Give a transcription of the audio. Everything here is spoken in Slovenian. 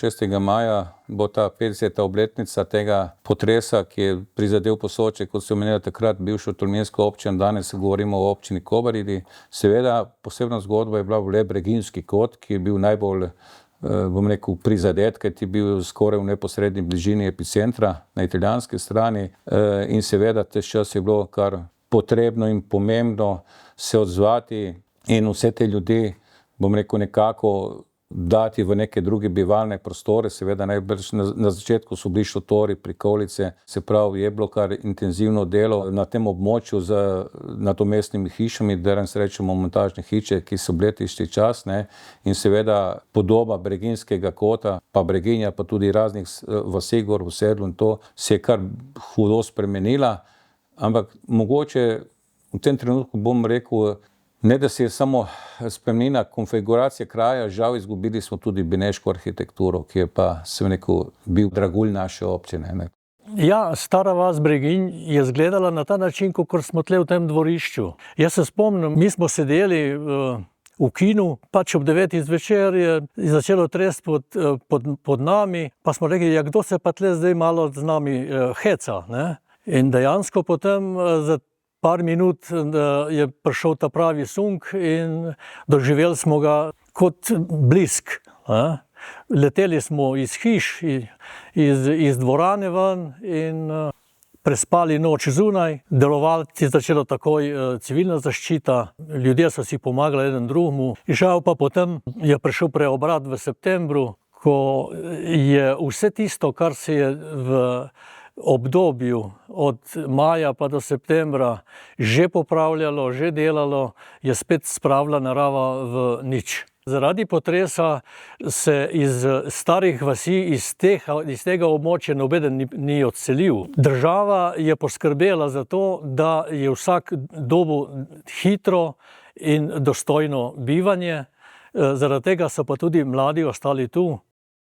6. maja bo ta 50. obletnica tega potresa, ki je prizadel Posočje, kot se omenila takrat bivšo tolminsko občino, danes govorimo o občini Kobaridi. Seveda, posebna zgodba je bila v Breginjski kot, ki je bil najbolj, prizadet, kajti je bil skoraj v neposredni bližini epicentra na italijanski strani. In seveda, te čas je bilo kar potrebno in pomembno se odzvati in vse te ljudi, nekako dati v neke druge bivalne prostore. Seveda najbrž na začetku so bili šotori, prikolice, se pravi, je bilo kar intenzivno delo na tem območju z nadomestnimi hišami, danes rečemo montažne hiše, ki so bile tisti čas, ne. In seveda podoba Breginjskega kota, pa Breginja, pa tudi raznih vasi gor v sedlu in to se je kar hudo spremenila, ampak mogoče v tem trenutku bom rekel, ne da se je samo spremenila konfiguracija kraja, žal izgubili smo tudi beneško arhitekturo, ki je pa, bil dragulj naše občine, ne. Ja, stara vas Breginj je izgledala na ta način, kakor smo tle v tem dvorišču. Jaz se spomnim, mi smo sedeli v kinu, pač ob 9. zvečer je začelo tresti pod nami, pa smo rekli, ja, kdo se pa tle zdaj malo z nami heca, ne? In dejansko potem za par minut je prišel ta pravi sunk in doživeli smo ga kot blisk. Leteli smo iz hiš, iz dvorane ven in prespali noč zunaj. Delovati je začela takoj civilna zaščita, ljudje so si pomagali eden drugemu. Žal pa potem je prišel preobrat v septembru, ko je vse tisto, kar se je v obdobju od maja pa do septembra že popravljalo, že delalo, je spet spravila narava v nič. Zaradi potresa se iz starih vasi, iz tega območja nobeden ni odselil. Država je poskrbela za to, da je vsak dobil hitro in dostojno bivanje, zaradi tega so pa tudi mladi ostali tu.